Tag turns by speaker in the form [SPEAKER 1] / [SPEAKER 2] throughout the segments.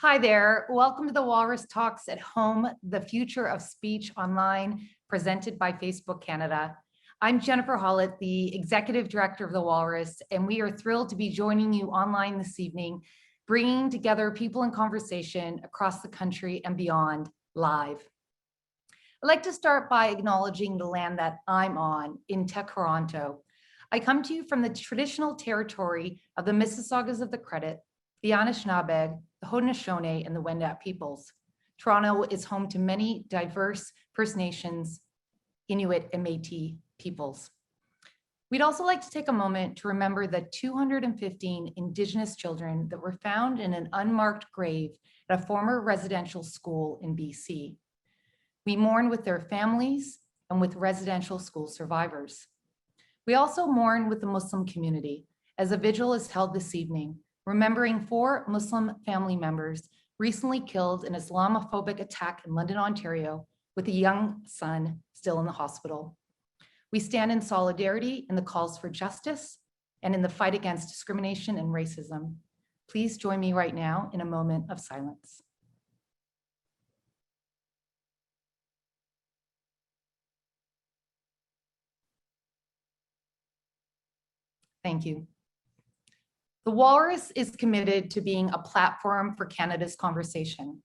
[SPEAKER 1] Hi there. Welcome to the Walrus Talks at Home, the future of speech online, presented by Facebook Canada. I'm Jennifer Hollett, the Executive Director of the Walrus, and we are thrilled to be joining you online this evening, bringing together people in conversation across the country and beyond live. I'd like to start by acknowledging the land that I'm on in Toronto. I come to you from the traditional territory of the Mississaugas of the Credit, the Anishinaabe, the Haudenosaunee, and the Wendat peoples. Toronto is home to many diverse First Nations, Inuit, and Métis peoples. We'd also like to take a moment to remember the 215 Indigenous children that were found in an unmarked grave at a former residential school in BC. We mourn with their families and with residential school survivors. We also mourn with the Muslim community as a vigil is held this evening, remembering 4 Muslim family members recently killed in an Islamophobic attack in London, Ontario, with a young son still in the hospital. We stand in solidarity in the calls for justice and in the fight against discrimination and racism. Please join me right now in a moment of silence. Thank you. The Walrus is committed to being a platform for Canada's conversation,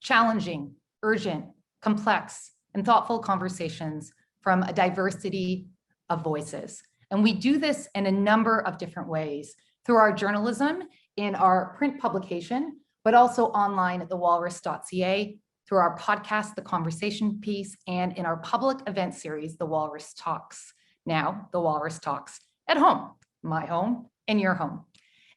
[SPEAKER 1] challenging, urgent, complex, and thoughtful conversations from a diversity of voices. And we do this in a number of different ways, through our journalism in our print publication, but also online at thewalrus.ca, through our podcast, The Conversation Piece, and in our public event series, The Walrus Talks. Now, The Walrus Talks at home, my home, and your home.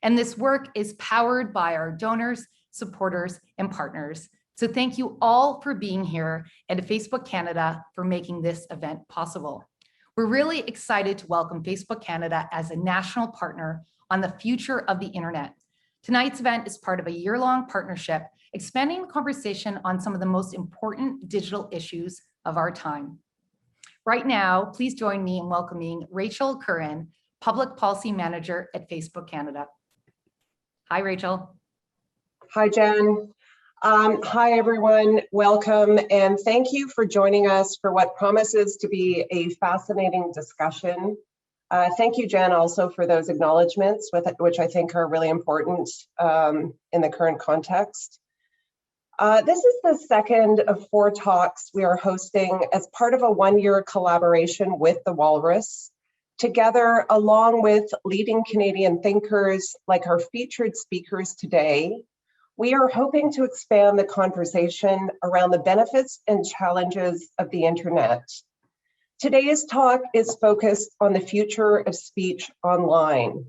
[SPEAKER 1] And this work is powered by our donors, supporters, and partners. So thank you all for being here and to Facebook Canada for making this event possible. We're really excited to welcome Facebook Canada as a national partner on the future of the internet. Tonight's event is part of a year-long partnership, expanding the conversation on some of the most important digital issues of our time. Right now, please join me in welcoming Rachel Curran, Public Policy Manager at Facebook Canada. Hi, Rachel.
[SPEAKER 2] Hi, Jen. Hi, everyone. Welcome, and thank you for joining us for what promises to be a fascinating discussion. Thank you, Jen, also for those acknowledgements, which I think are really important in the current context. This is the second of 4 talks we are hosting as part of a 1-year collaboration with the Walrus, together along with leading Canadian thinkers like our featured speakers today. We are hoping to expand the conversation around the benefits and challenges of the internet. Today's talk is focused on the future of speech online.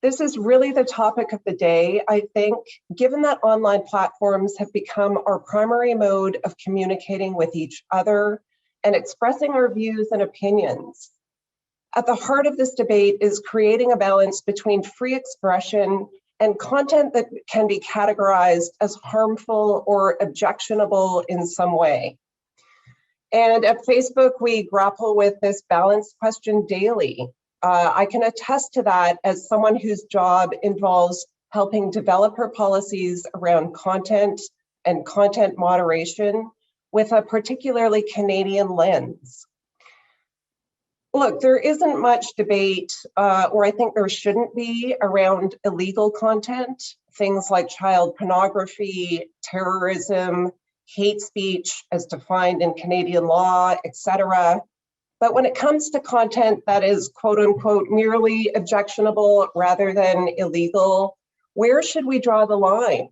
[SPEAKER 2] This is really the topic of the day, I think, given that online platforms have become our primary mode of communicating with each other and expressing our views and opinions. At the heart of this debate is creating a balance between free expression and content that can be categorized as harmful or objectionable in some way. And at Facebook, we grapple with this balance question daily. I can attest to that as someone whose job involves helping developer policies around content and content moderation with a particularly Canadian lens. Look, there isn't much debate, or I think there shouldn't be, around illegal content, things like child pornography, terrorism, hate speech as defined in Canadian law, etc. But when it comes to content that is quote unquote merely objectionable rather than illegal, where should we draw the line?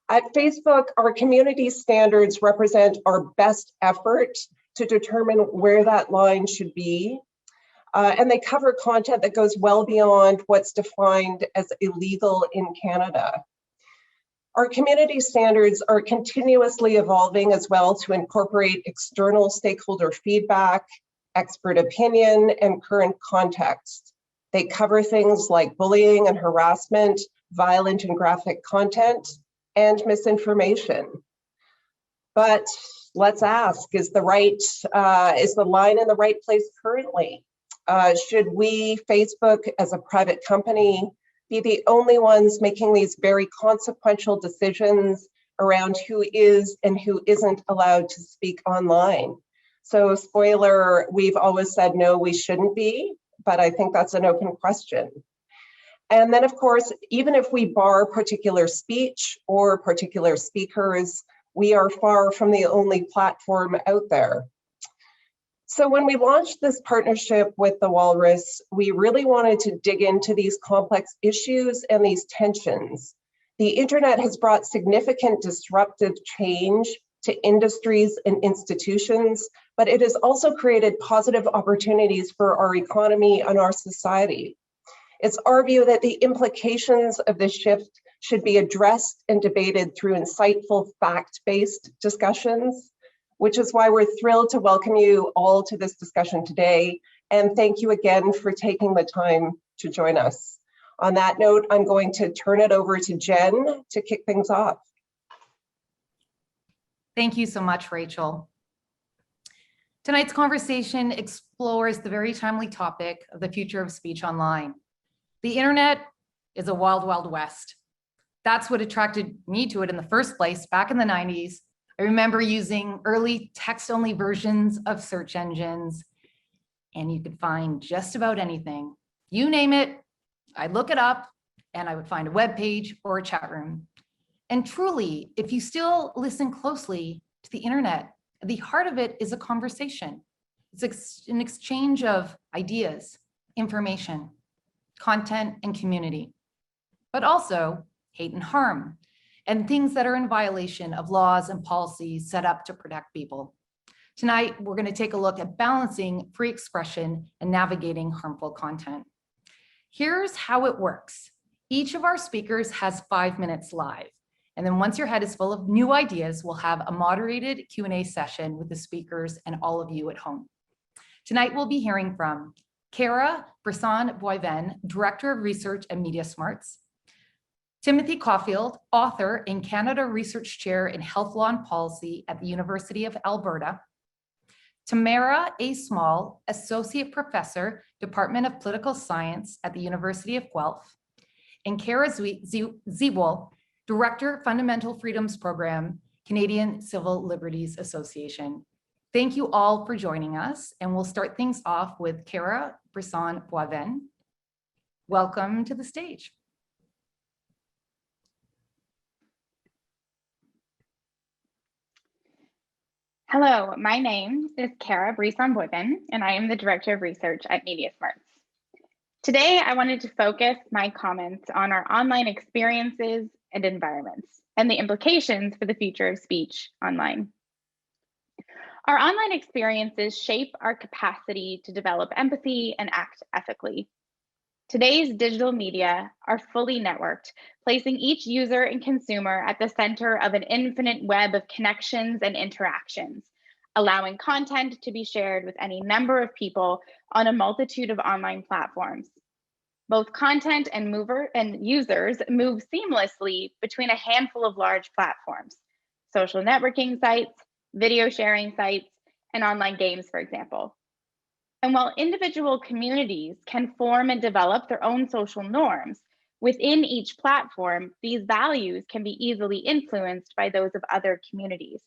[SPEAKER 2] At Facebook, our community standards represent our best effort to determine where that line should be. And they cover content that goes well beyond what's defined as illegal in Canada. Our community standards are continuously evolving as well to incorporate external stakeholder feedback, expert opinion, and current context. They cover things like bullying and harassment, violent and graphic content, and misinformation. But let's ask, is the line in the right place currently? Should we, Facebook, as a private company, be the only ones making these very consequential decisions around who is and who isn't allowed to speak online. So spoiler, we've always said, no, we shouldn't be, but I think that's an open question. And then of course, even if we bar particular speech or particular speakers, we are far from the only platform out there. So when we launched this partnership with the Walrus, we really wanted to dig into these complex issues and these tensions. The internet has brought significant disruptive change to industries and institutions, but it has also created positive opportunities for our economy and our society. It's our view that the implications of this shift should be addressed and debated through insightful, fact-based discussions, which is why we're thrilled to welcome you all to this discussion today. And thank you again for taking the time to join us. On that note, I'm going to turn it over to Jen to kick things off.
[SPEAKER 1] Thank you so much, Rachel. Tonight's conversation explores the very timely topic of the future of speech online. The internet is a wild, wild west. That's what attracted me to it in the first place back in the 90s. I remember using early text-only versions of search engines, and you could find just about anything. You name it, I'd look it up, and I would find a web page or a chat room. And truly, if you still listen closely to the internet, at the heart of it is a conversation. It's an exchange of ideas, information, content, and community, but also hate and harm, and things that are in violation of laws and policies set up to protect people. Tonight, we're going to take a look at balancing free expression and navigating harmful content. Here's how it works. Each of our speakers has 5 minutes live. And then once your head is full of new ideas, we'll have a moderated Q&A session with the speakers and all of you at home. Tonight, we'll be hearing from Cara Brisson-Boivin, Director of Research at MediaSmarts, Timothy Caulfield, author and Canada Research Chair in Health Law and Policy at the University of Alberta, Tamara A. Associate Professor, Department of Political Science at the University of Guelph, and Cara Zwibel, Director, Fundamental Freedoms Program, Canadian Civil Liberties Association. Thank you all for joining us, and we'll start things off with Cara Brisson-Boivin. Welcome to the stage.
[SPEAKER 3] Hello, my name is Cara Brisson-Boivin, and I am the Director of Research at MediaSmarts. Today, I wanted to focus my comments on our online experiences and environments, and the implications for the future of speech online. Our online experiences shape our capacity to develop empathy and act ethically. Today's digital media are fully networked, placing each user and consumer at the center of an infinite web of connections and interactions, allowing content to be shared with any number of people on a multitude of online platforms. Both content and users move seamlessly between a handful of large platforms, social networking sites, video sharing sites, and online games, for example. And while individual communities can form and develop their own social norms, within each platform, these values can be easily influenced by those of other communities.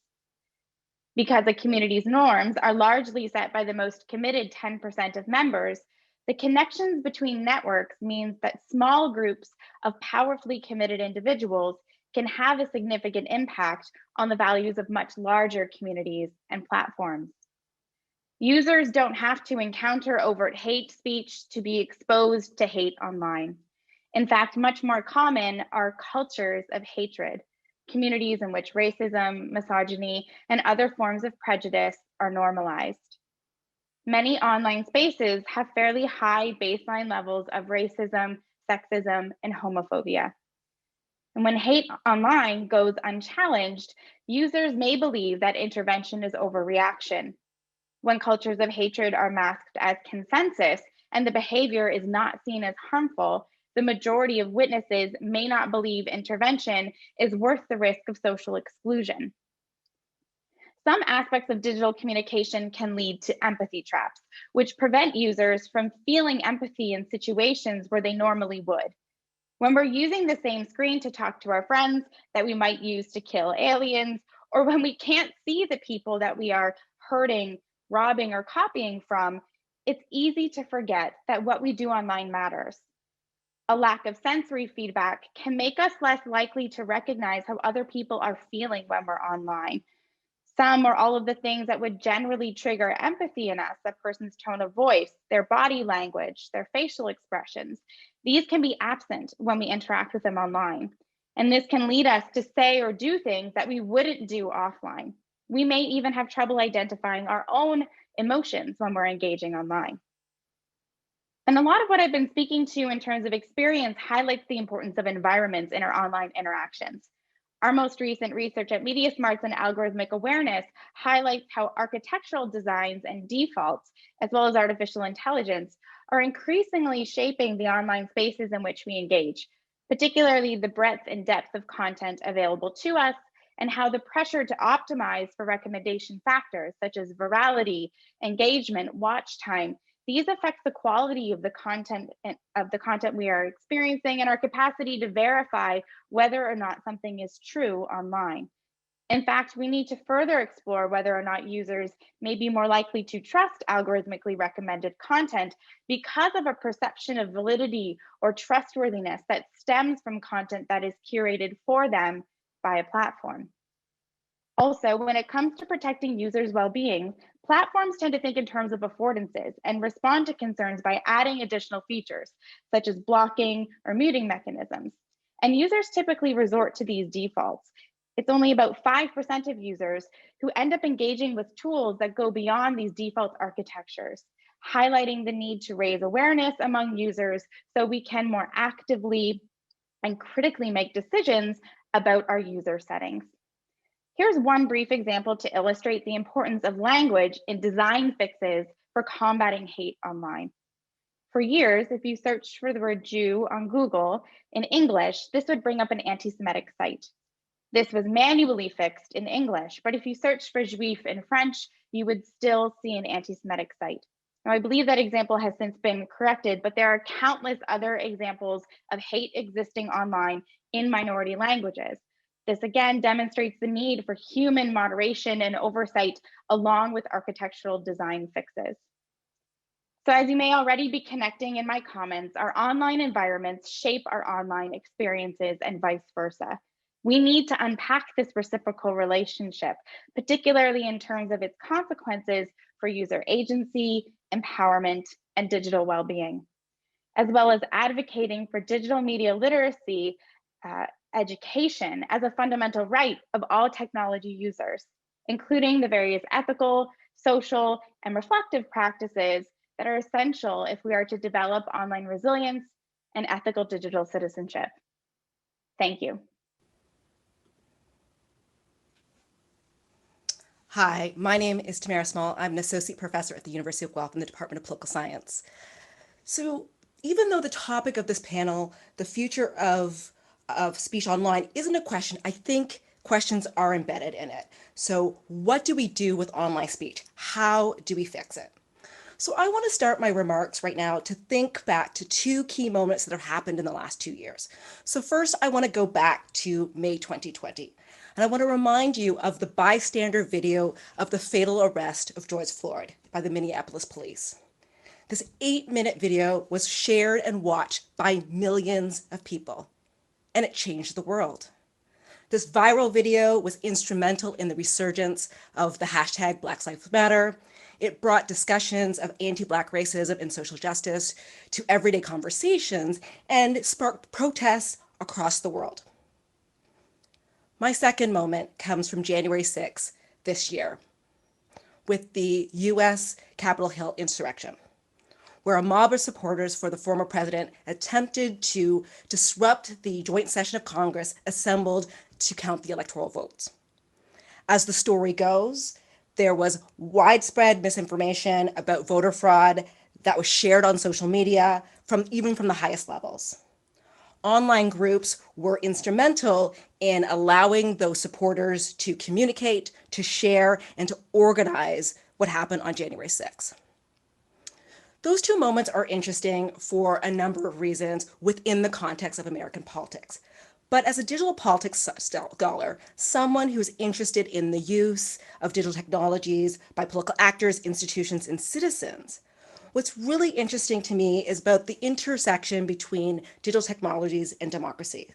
[SPEAKER 3] Because a community's norms are largely set by the most committed 10% of members, the connections between networks means that small groups of powerfully committed individuals can have a significant impact on the values of much larger communities and platforms. Users don't have to encounter overt hate speech to be exposed to hate online. In fact, much more common are cultures of hatred, communities in which racism, misogyny, and other forms of prejudice are normalized. Many online spaces have fairly high baseline levels of racism, sexism, and homophobia. And when hate online goes unchallenged, users may believe that intervention is overreaction. When cultures of hatred are masked as consensus and the behavior is not seen as harmful, the majority of witnesses may not believe intervention is worth the risk of social exclusion. Some aspects of digital communication can lead to empathy traps, which prevent users from feeling empathy in situations where they normally would. When we're using the same screen to talk to our friends that we might use to kill aliens, or when we can't see the people that we are hurting, robbing, or copying from, it's easy to forget that what we do online matters. A lack of sensory feedback can make us less likely to recognize how other people are feeling when we're online. Some or all of the things that would generally trigger empathy in us, a person's tone of voice, their body language, their facial expressions, these can be absent when we interact with them online. And this can lead us to say or do things that we wouldn't do offline. We may even have trouble identifying our own emotions when we're engaging online. And a lot of what I've been speaking to in terms of experience highlights the importance of environments in our online interactions. Our most recent research at MediaSmarts and algorithmic awareness highlights how architectural designs and defaults, as well as artificial intelligence, are increasingly shaping the online spaces in which we engage, particularly the breadth and depth of content available to us, and how the pressure to optimize for recommendation factors such as virality, engagement, watch time, these affect the quality of the content we are experiencing and our capacity to verify whether or not something is true online. In fact, we need to further explore whether or not users may be more likely to trust algorithmically recommended content because of a perception of validity or trustworthiness that stems from content that is curated for them by a platform. Also, when it comes to protecting users' well-being, platforms tend to think in terms of affordances and respond to concerns by adding additional features, such as blocking or muting mechanisms. And users typically resort to these defaults. It's only about 5% of users who end up engaging with tools that go beyond these default architectures, highlighting the need to raise awareness among users so we can more actively and critically make decisions about our user settings. Here's one brief example to illustrate the importance of language in design fixes for combating hate online. For years, if you searched for the word Jew on Google in English, this would bring up an anti-Semitic site. This was manually fixed in English, but if you searched for juif in French, you would still see an anti-Semitic site. Now, I believe that example has since been corrected, but there are countless other examples of hate existing online in minority languages. This again demonstrates the need for human moderation and oversight along with architectural design fixes. So as you may already be connecting in my comments, our online environments shape our online experiences and vice versa. We need to unpack this reciprocal relationship, particularly in terms of its consequences for user agency, empowerment, and digital well-being, as well as advocating for digital media literacy education as a fundamental right of all technology users, including the various ethical, social, and reflective practices that are essential if we are to develop online resilience and ethical digital citizenship. Thank you.
[SPEAKER 4] Hi, my name is Tamara A. I'm an associate professor at the University of Guelph in the Department of Political Science. So even though the topic of this panel, the future of speech online, isn't a question, I think questions are embedded in it. So what do we do with online speech? How do we fix it? So I want to start my remarks right now to think back to two key moments that have happened in the last 2 years. So first, I want to go back to May 2020. And I want to remind you of the bystander video of the fatal arrest of George Floyd by the Minneapolis police. This 8-minute video was shared and watched by millions of people, and it changed the world. This viral video was instrumental in the resurgence of the hashtag Black Lives Matter. It brought discussions of anti-Black racism and social justice to everyday conversations and sparked protests across the world. My second moment comes from January 6th this year with the US Capitol Hill insurrection, where a mob of supporters for the former president attempted to disrupt the joint session of Congress assembled to count the electoral votes. As the story goes, there was widespread misinformation about voter fraud that was shared on social media, even from the highest levels. Online groups were instrumental in allowing those supporters to communicate, to share, and to organize what happened on January 6th. Those two moments are interesting for a number of reasons within the context of American politics. But as a digital politics scholar, someone who's interested in the use of digital technologies by political actors, institutions, and citizens, what's really interesting to me is about the intersection between digital technologies and democracy.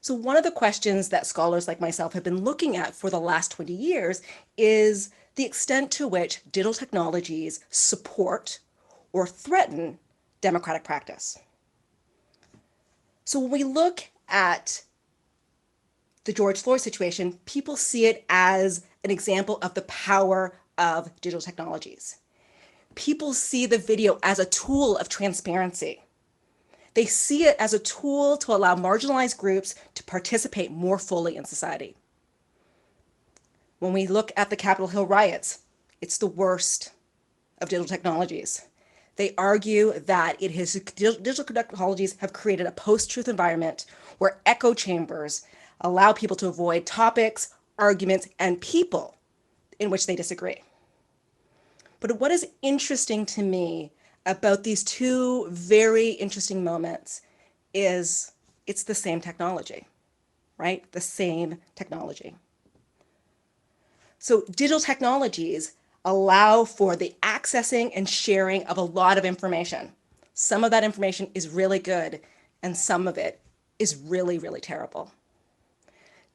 [SPEAKER 4] So one of the questions that scholars like myself have been looking at for the last 20 years is the extent to which digital technologies support or threaten democratic practice. So when we look at the George Floyd situation, people see it as an example of the power of digital technologies. People see the video as a tool of transparency. They see it as a tool to allow marginalized groups to participate more fully in society. When we look at the Capitol Hill riots, it's the worst of digital technologies. They argue that digital technologies have created a post-truth environment where echo chambers allow people to avoid topics, arguments, and people in which they disagree. But what is interesting to me about these two very interesting moments is it's the same technology, right? The same technology. So digital technologies allow for the accessing and sharing of a lot of information. Some of that information is really good, and some of it is really, really terrible.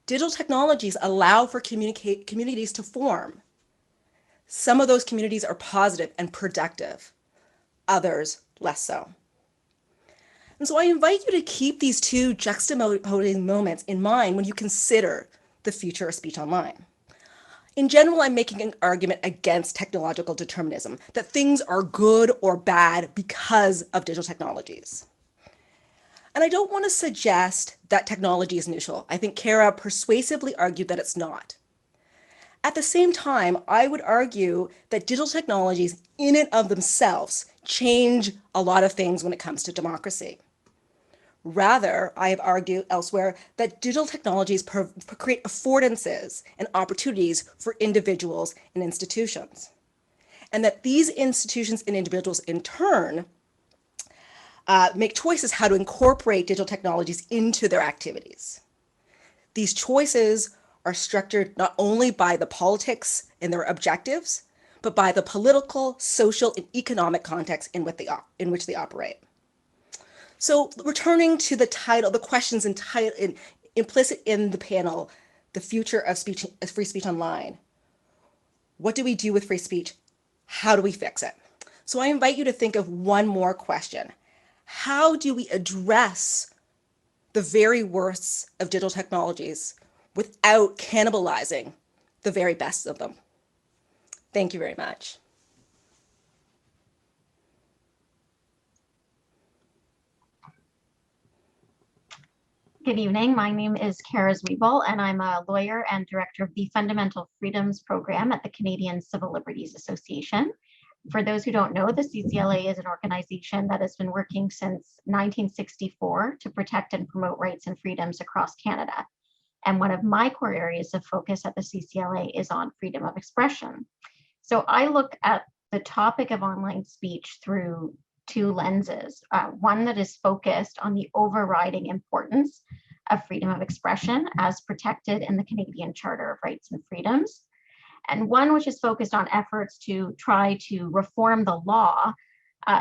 [SPEAKER 4] Digital technologies allow for communities to form. Some of those communities are positive and productive, others less so. And so I invite you to keep these two juxtaposing moments in mind when you consider the future of speech online. In general, I'm making an argument against technological determinism, that things are good or bad because of digital technologies. And I don't want to suggest that technology is neutral. I think Cara persuasively argued that it's not. At the same time, I would argue that digital technologies in and of themselves change a lot of things when it comes to democracy. Rather, I have argued elsewhere that digital technologies create affordances and opportunities for individuals and institutions. And that these institutions and individuals in turn make choices how to incorporate digital technologies into their activities. These choices are structured not only by the politics and their objectives, but by the political, social, and economic context in which they operate. So returning to the title, the questions implicit in the panel, the future of free speech online. What do we do with free speech? How do we fix it? So I invite you to think of one more question. How do we address the very worst of digital technologies without cannibalizing the very best of them? Thank you very much.
[SPEAKER 5] Good evening. My name is Cara Zwibel, and I'm a lawyer and director of the Fundamental Freedoms Program at the Canadian Civil Liberties Association. For those who don't know, the CCLA is an organization that has been working since 1964 to protect and promote rights and freedoms across Canada. And one of my core areas of focus at the CCLA is on freedom of expression. So I look at the topic of online speech through two lenses, one that is focused on the overriding importance of freedom of expression as protected in the Canadian Charter of Rights and Freedoms, and one which is focused on efforts to try to reform the law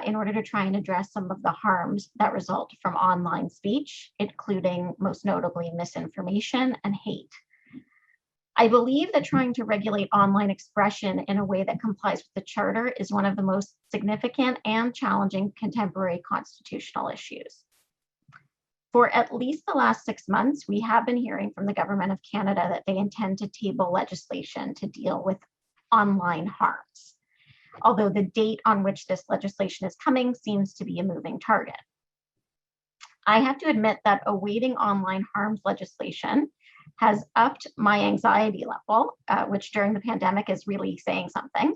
[SPEAKER 5] in order to try and address some of the harms that result from online speech, including most notably misinformation and hate. I believe that trying to regulate online expression in a way that complies with the Charter is one of the most significant and challenging contemporary constitutional issues. For at least the last 6 months, we have been hearing from the Government of Canada that they intend to table legislation to deal with online harms, although the date on which this legislation is coming seems to be a moving target. I have to admit that awaiting online harms legislation has upped my anxiety level, which during the pandemic is really saying something.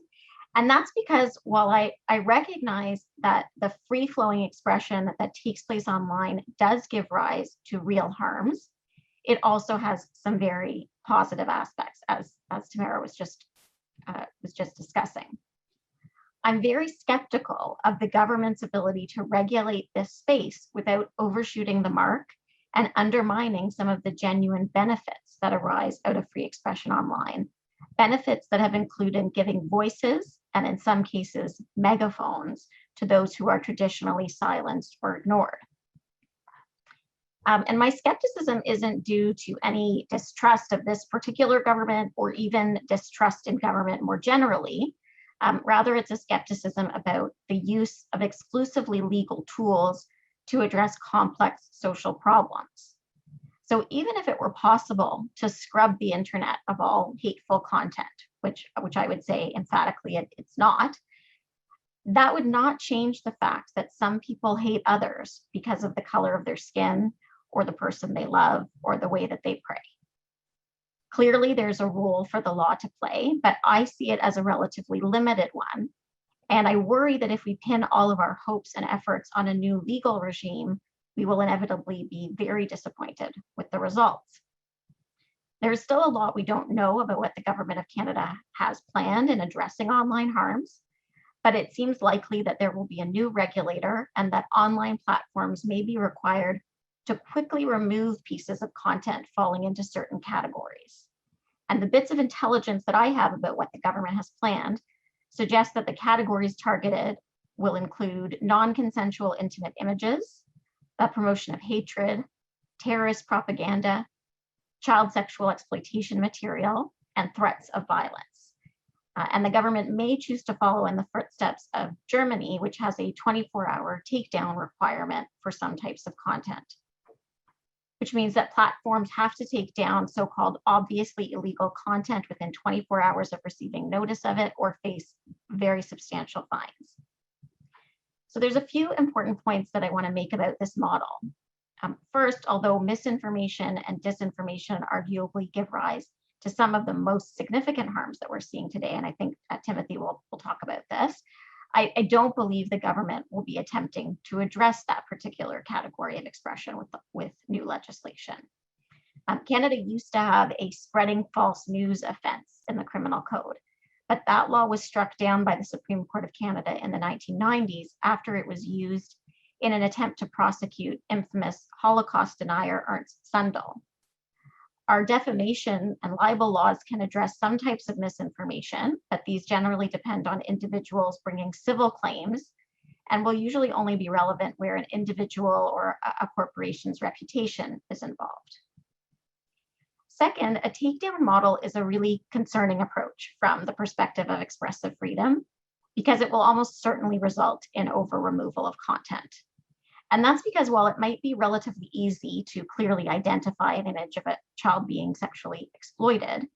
[SPEAKER 5] And that's because while I recognize that the free-flowing expression that takes place online does give rise to real harms, it also has some very positive aspects, as Tamara was just discussing. I'm very skeptical of the government's ability to regulate this space without overshooting the mark and undermining some of the genuine benefits that arise out of free expression online. Benefits that have included giving voices, and in some cases, megaphones, to those who are traditionally silenced or ignored. And my skepticism isn't due to any distrust of this particular government or even distrust in government more generally. Rather, it's a skepticism about the use of exclusively legal tools to address complex social problems. So even if it were possible to scrub the internet of all hateful content, which I would say emphatically it's not, that would not change the fact that some people hate others because of the color of their skin or the person they love or the way that they pray. Clearly, there's a role for the law to play, but I see it as a relatively limited one. And I worry that if we pin all of our hopes and efforts on a new legal regime, we will inevitably be very disappointed with the results. There's still a lot we don't know about what the Government of Canada has planned in addressing online harms, but it seems likely that there will be a new regulator and that online platforms may be required to quickly remove pieces of content falling into certain categories. And the bits of intelligence that I have about what the government has planned suggest that the categories targeted will include non-consensual intimate images, the promotion of hatred, terrorist propaganda, child sexual exploitation material, and threats of violence. And the government may choose to follow in the footsteps of Germany, which has a 24-hour takedown requirement for some types of content, which means that platforms have to take down so-called obviously illegal content within 24 hours of receiving notice of it or face very substantial fines. So there's a few important points that I want to make about this model. First, although misinformation and disinformation arguably give rise to some of the most significant harms that we're seeing today, and I think Timothy will talk about this, I don't believe the government will be attempting to address that particular category of expression with new legislation. Canada used to have a spreading false news offense in the criminal code, but that law was struck down by the Supreme Court of Canada in the 1990s after it was used in an attempt to prosecute infamous Holocaust denier Ernst Sundal. Our defamation and libel laws can address some types of misinformation, but these generally depend on individuals bringing civil claims and will usually only be relevant where an individual or a corporation's reputation is involved. Second, a takedown model is a really concerning approach from the perspective of expressive freedom because it will almost certainly result in over-removal of content. And that's because while it might be relatively easy to clearly identify an image of a child being sexually exploited,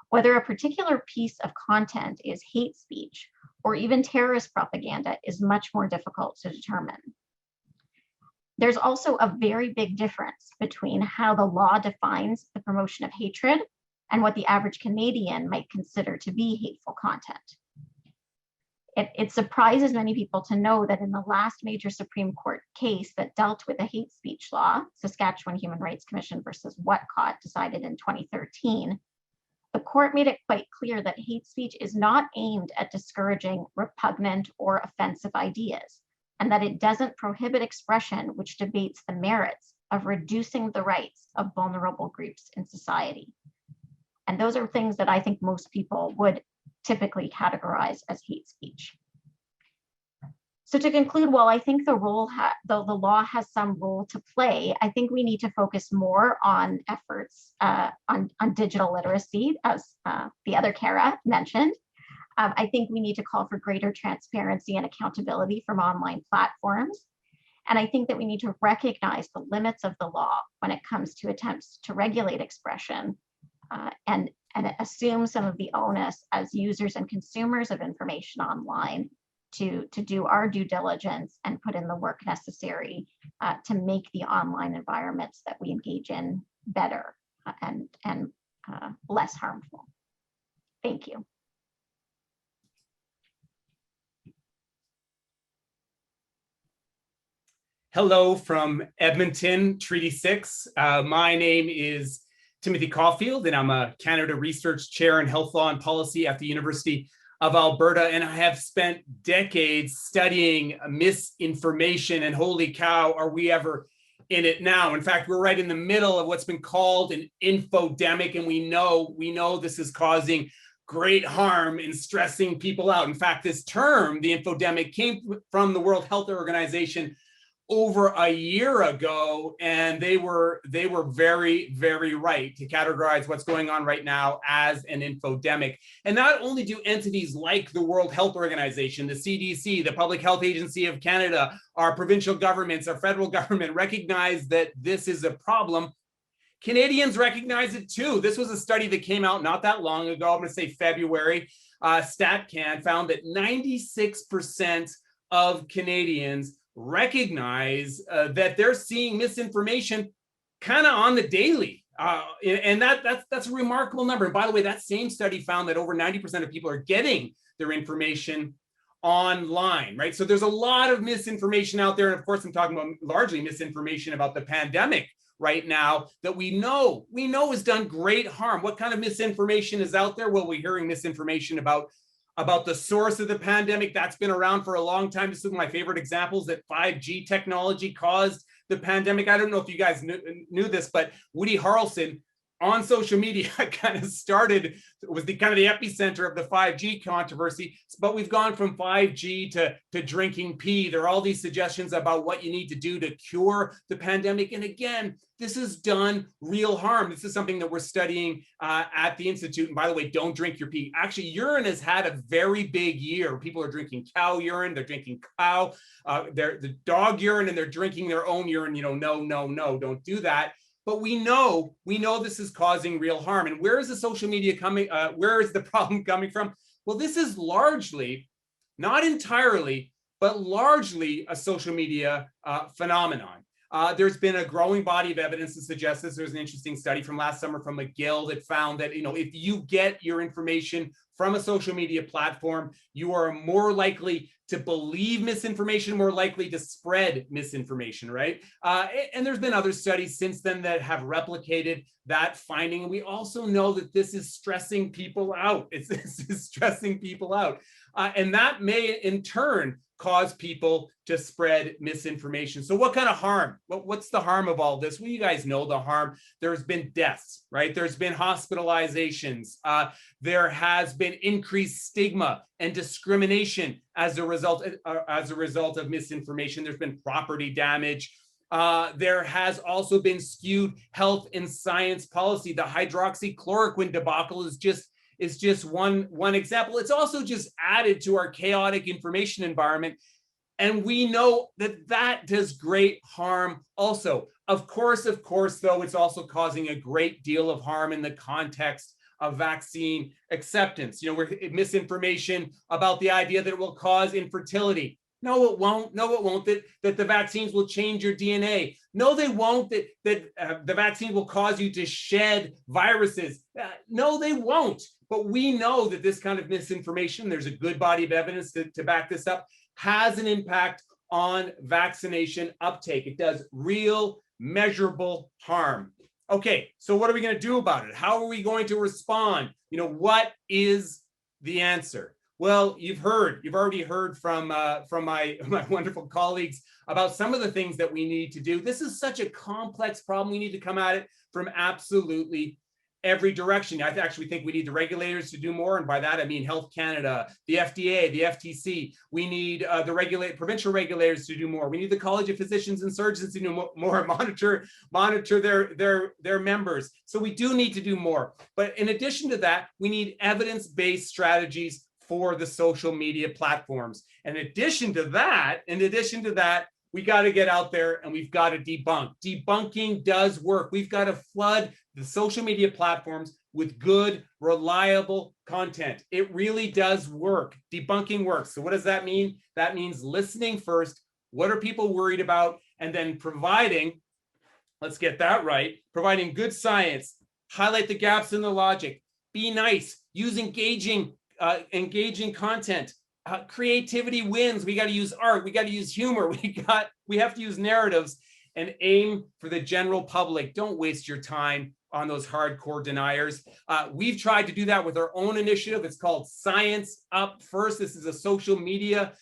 [SPEAKER 5] whether a particular piece of content is hate speech or even terrorist propaganda is much more difficult to determine. There's also a very big difference between how the law defines the promotion of hatred and what the average Canadian might consider to be hateful content. It surprises many people to know that in the last major Supreme Court case that dealt with a hate speech law, Saskatchewan Human Rights Commission versus Whatcott, decided in 2013, the court made it quite clear that hate speech is not aimed at discouraging repugnant or offensive ideas, and that it doesn't prohibit expression which debates the merits of reducing the rights of vulnerable groups in society. And those are things that I think most people would typically categorize as hate speech. So to conclude, while I think the law has some role to play, I think we need to focus more on efforts on digital literacy, as the other Cara mentioned. I think we need to call for greater transparency and accountability from online platforms. And I think that we need to recognize the limits of the law when it comes to attempts to regulate expression and assume some of the onus as users and consumers of information online to do our due diligence and put in the work necessary to make the online environments that we engage in better and less harmful. Thank you.
[SPEAKER 6] Hello from Edmonton, Treaty 6. My name is Timothy Caulfield, and I'm a Canada Research Chair in Health Law and Policy at the University of Alberta, and I have spent decades studying misinformation, and holy cow, are we ever in it now. In fact, we're right in the middle of what's been called an infodemic, and we know this is causing great harm in stressing people out. In fact, this term, the infodemic, came from the World Health Organization over a year ago, and they were very, very right to categorize what's going on right now as an infodemic. And not only do entities like the World Health Organization, the CDC, the Public Health Agency of Canada, our provincial governments, our federal government recognize that this is a problem, Canadians recognize it too. This was a study that came out not that long ago, I'm going to say February. StatCan found that 96% of Canadians recognize that they're seeing misinformation kind of on the daily. And that's a remarkable number. And by the way, that same study found that over 90% of people are getting their information online, right? So there's a lot of misinformation out there. And of course, I'm talking about largely misinformation about the pandemic right now that we know has done great harm. What kind of misinformation is out there? Well, we're hearing misinformation about the source of the pandemic. That's been around for a long time. This is one of my favorite examples, that 5G technology caused the pandemic. I don't know if you guys knew this, but Woody Harrelson on social media kind of was the epicenter of the 5G controversy. But we've gone from 5G to drinking pee. There are all these suggestions about what you need to do to cure the pandemic. And again, this has done real harm. This is something that we're studying at the Institute. And by the way, don't drink your pee. Actually, urine has had a very big year. People are drinking cow urine. They're drinking the dog urine, and they're drinking their own urine. No, don't do that. But we know this is causing real harm. And where is the social media coming? Where is the problem coming from? Well, this is largely, not entirely, but largely a social media phenomenon. There's been a growing body of evidence to suggest this. There's an interesting study from last summer from McGill that found that, if you get your information from a social media platform, you are more likely to believe misinformation, more likely to spread misinformation, right? And there's been other studies since then that have replicated that finding. And we also know that this is stressing people out. It's stressing people out. And that may in turn cause people to spread misinformation. So what kind of harm? What's the harm of all this? Well, you guys know the harm. There's been deaths, right? There's been hospitalizations. There has been increased stigma and discrimination as a result of misinformation. There's been property damage. There has also been skewed health and science policy. The hydroxychloroquine debacle is just one example. It's also just added to our chaotic information environment. And we know that does great harm also. Of course, though, it's also causing a great deal of harm in the context of vaccine acceptance. Misinformation about the idea that it will cause infertility. No, it won't. That the vaccines will change your DNA. No, they won't. That the vaccine will cause you to shed viruses. No, they won't. But we know that this kind of misinformation, there's a good body of evidence to back this up, has an impact on vaccination uptake. It does real, measurable harm. Okay, so what are we going to do about it? How are we going to respond? What is the answer? Well, you've already heard from my wonderful colleagues about some of the things that we need to do. This is such a complex problem. We need to come at it from absolutely every direction. I actually think we need the regulators to do more. And by that, I mean Health Canada, the FDA, the FTC. We need the provincial regulators to do more. We need the College of Physicians and Surgeons to do more, monitor their members. So we do need to do more. But in addition to that, we need evidence-based strategies for the social media platforms. In addition to that, we got to get out there and we've got to debunk. Debunking does work. We've got to flood the social media platforms with good, reliable content. It really does work. Debunking works. So what does that mean? That means listening first. What are people worried about? And then providing, let's get that right, providing good science, highlight the gaps in the logic, be nice, use engaging content. Creativity wins. We got to use art. We got to use humor. We have to use narratives and aim for the general public. Don't waste your time on those hardcore deniers. We've tried to do that with our own initiative. It's called Science Up First. This is a social media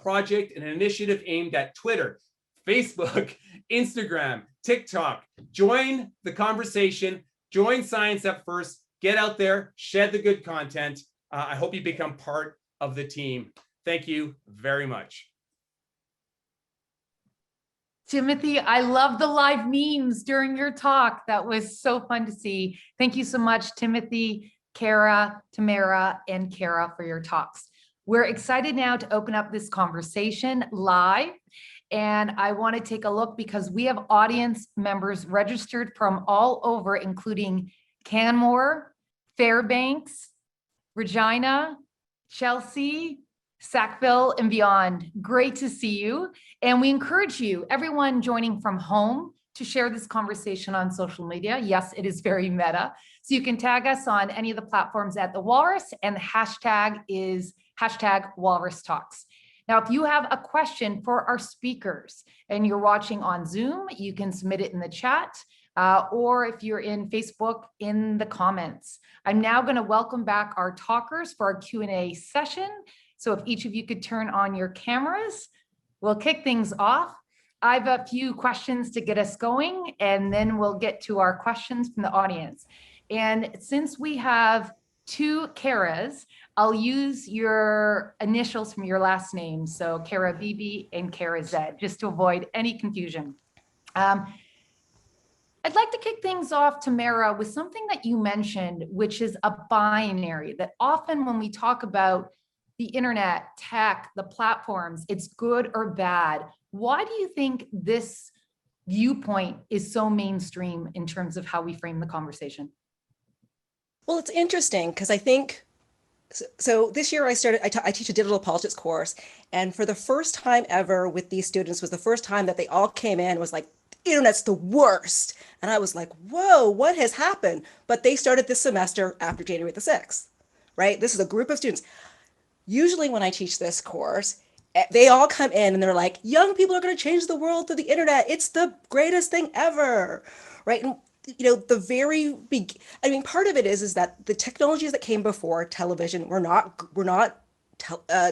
[SPEAKER 6] project, an initiative aimed at Twitter, Facebook, Instagram, TikTok. Join the conversation, join Science Up First, get out there, shed the good content. I hope you become part of the team. Thank you very much.
[SPEAKER 1] Timothy, I love the live memes during your talk. That was so fun to see. Thank you so much, Timothy, Cara, Tamara, and Cara for your talks. We're excited now to open up this conversation live. And I want to take a look because we have audience members registered from all over, including Canmore, Fairbanks, Regina, Chelsea, Sackville, and beyond. Great to see you. And we encourage you, everyone joining from home, to share this conversation on social media. Yes, it is very meta. So you can tag us on any of the platforms at the Walrus, and the hashtag is #Walrus Talks. Now, if you have a question for our speakers and you're watching on Zoom, you can submit it in the chat, or if you're in Facebook, in the comments. I'm now going to welcome back our talkers for our Q&A session. So if each of you could turn on your cameras, we'll kick things off. I have a few questions to get us going, and then we'll get to our questions from the audience. And since we have two Caras, I'll use your initials from your last name. So Cara BB and Cara Z, just to avoid any confusion. I'd like to kick things off, Tamara, with something that you mentioned, which is a binary, that often when we talk about the internet, tech, the platforms, it's good or bad. Why do you think this viewpoint is so mainstream in terms of how we frame the conversation?
[SPEAKER 4] Well, it's interesting because I think, so this year I teach a digital politics course, and for the first time ever with these students was the first time that they all came in and was like, internet's the worst. And I was like, whoa, what has happened? But they started this semester after January the 6th, right? This is a group of students. Usually when I teach this course, they all come in and they're like, young people are going to change the world through the internet. It's the greatest thing ever, right? And you know, the very big, I mean, part of it is that the technologies that came before television were not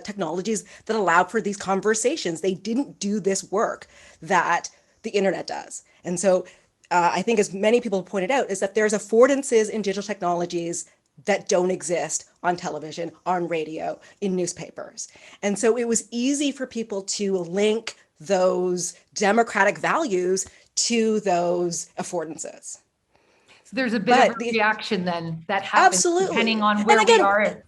[SPEAKER 4] technologies that allowed for these conversations. They didn't do this work that the internet does. And so I think, as many people pointed out, is that there's affordances in digital technologies that don't exist on television, on radio, in newspapers. And so it was easy for people to link those democratic values to those affordances.
[SPEAKER 1] So there's a bit of a reaction then that happens
[SPEAKER 4] absolutely,
[SPEAKER 1] depending on where we are.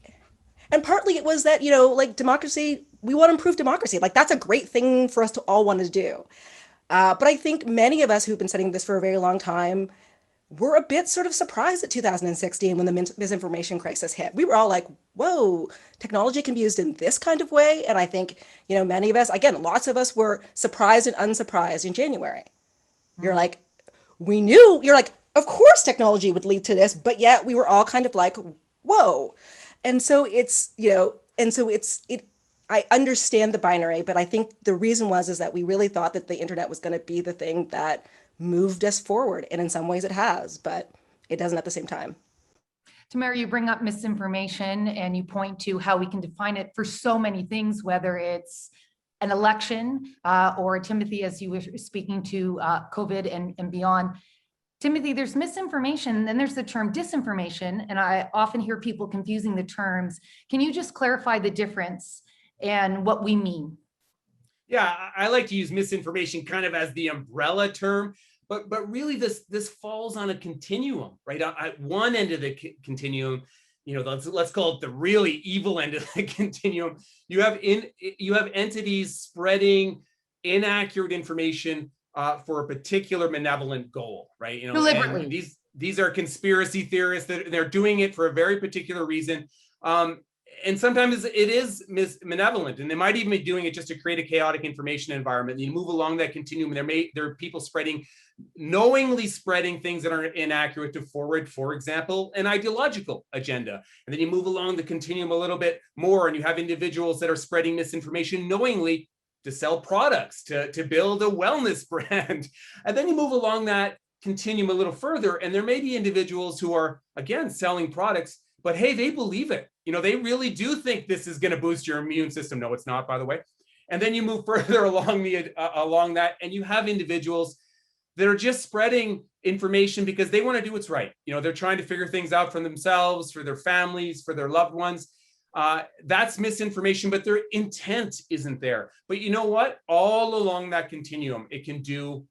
[SPEAKER 4] And partly it was that, you know, like democracy, we want to improve democracy. Like that's a great thing for us to all want to do. But I think many of us who've been studying this for a very long time were a bit sort of surprised at 2016 when the misinformation crisis hit. We were all like, whoa, technology can be used in this kind of way. And I think, you know, many of us, again, lots of us were surprised and unsurprised in January. You're like, you're like, of course technology would lead to this, but yet we were all kind of like, whoa. And so it's, you know, I understand the binary, but I think the reason is that we really thought that the internet was going to be the thing that moved us forward. And in some ways it has, but it doesn't at the same time.
[SPEAKER 1] Tamara, you bring up misinformation and you point to how we can define it for so many things, whether it's an election or Timothy, as you were speaking to COVID and beyond. Timothy, there's misinformation, then there's the term disinformation, and I often hear people confusing the terms. Can you just clarify the difference and what we mean?
[SPEAKER 6] Yeah, I like to use misinformation kind of as the umbrella term, but really this falls on a continuum, right? At one end of the continuum, you know, let's call it the really evil end of the continuum. You have entities spreading inaccurate information for a particular malevolent goal, right? You know,
[SPEAKER 1] deliberately.
[SPEAKER 6] These are conspiracy theorists that they're doing it for a very particular reason. And sometimes it is malevolent, and they might even be doing it just to create a chaotic information environment. You move along that continuum, and there are people knowingly spreading things that are inaccurate to forward, for example, an ideological agenda. And then you move along the continuum a little bit more, and you have individuals that are spreading misinformation knowingly to sell products, to build a wellness brand. And then you move along that continuum a little further, and there may be individuals who are, again, selling products, but hey, they believe it. They really do think this is going to boost your immune system. No, it's not, by the way. And then you move further along that, and you have individuals that are just spreading information because they want to do what's right. They're trying to figure things out for themselves, for their families, for their loved ones. That's misinformation, but their intent isn't there. But you know what? All along that continuum, it can do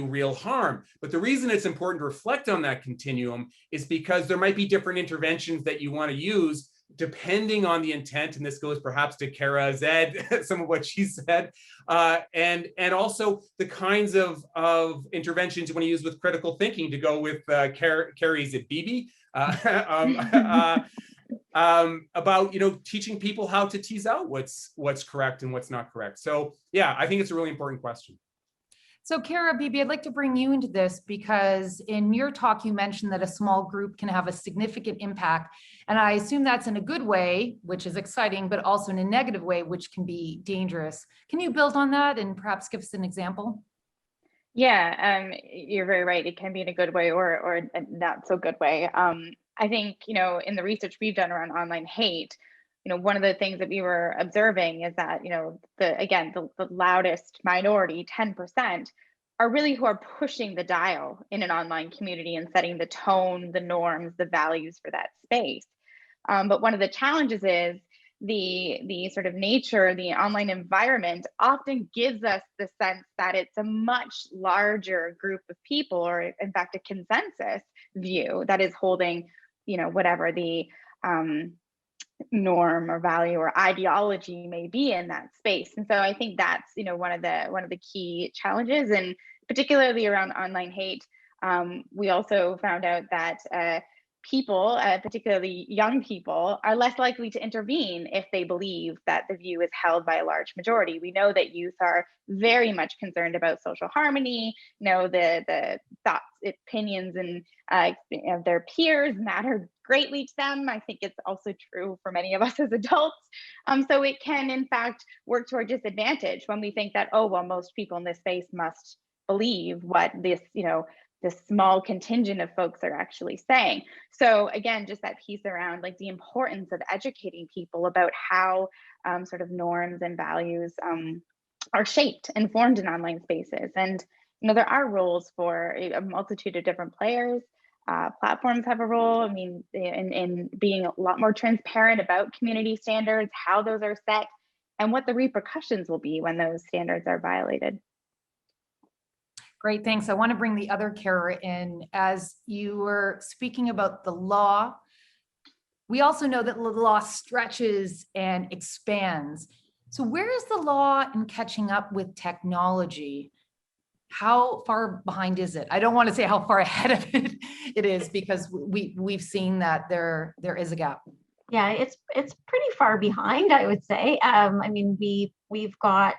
[SPEAKER 6] real harm. But the reason it's important to reflect on that continuum is because there might be different interventions that you want to use depending on the intent. And this goes perhaps to Cara Z, some of what she said, and also the kinds of interventions you want to use with critical thinking, to go with Carrie's at BB, about teaching people how to tease out what's correct and what's not correct. So yeah, I think it's a really important question.
[SPEAKER 1] So Cara, Bibi, I'd like to bring you into this because in your talk, you mentioned that a small group can have a significant impact. And I assume that's in a good way, which is exciting, but also in a negative way, which can be dangerous. Can you build on that and perhaps give us an example?
[SPEAKER 3] Yeah, you're very right. It can be in a good way or a not so good way. I think, in the research we've done around online hate, one of the things that we were observing is that, the loudest minority, 10%, are really who are pushing the dial in an online community and setting the tone, the norms, the values for that space. But one of the challenges is the sort of nature, the online environment often gives us the sense that it's a much larger group of people, or in fact, a consensus view that is holding, whatever the norm or value or ideology may be in that space. And so I think that's one of the key challenges, and particularly around online hate. We also found out that people, particularly young people, are less likely to intervene if they believe that the view is held by a large majority. We know that youth are very much concerned about social harmony. The thoughts, opinions, and of their peers matter greatly to them. I think it's also true for many of us as adults. So it can, in fact, work to our disadvantage when we think that, oh, well, most people in this space must believe what this small contingent of folks are actually saying. So again, just that piece around the importance of educating people about how sort of norms and values are shaped and formed in online spaces. And there are roles for a multitude of different players. Platforms have a role, in being a lot more transparent about community standards, how those are set, and what the repercussions will be when those standards are violated.
[SPEAKER 1] Great, thanks. I want to bring the other Cara in. As you were speaking about the law, we also know that the law stretches and expands. So where is the law in catching up with technology? How far behind is it? I don't want to say how far ahead of it is, because we've seen that there is a gap.
[SPEAKER 5] Yeah, it's pretty far behind, I would say. We've got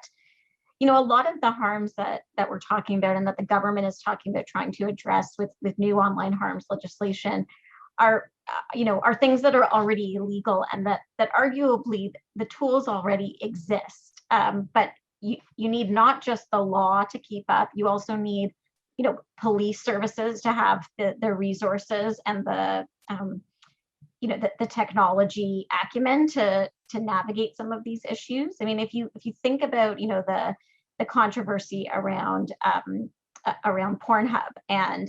[SPEAKER 5] a lot of the harms that we're talking about and that the government is talking about trying to address with new online harms legislation are things that are already illegal, and that arguably the tools already exist. But you need not just the law to keep up, you also need police services to have the resources and the technology acumen to navigate some of these issues. If you think about the controversy around Pornhub, and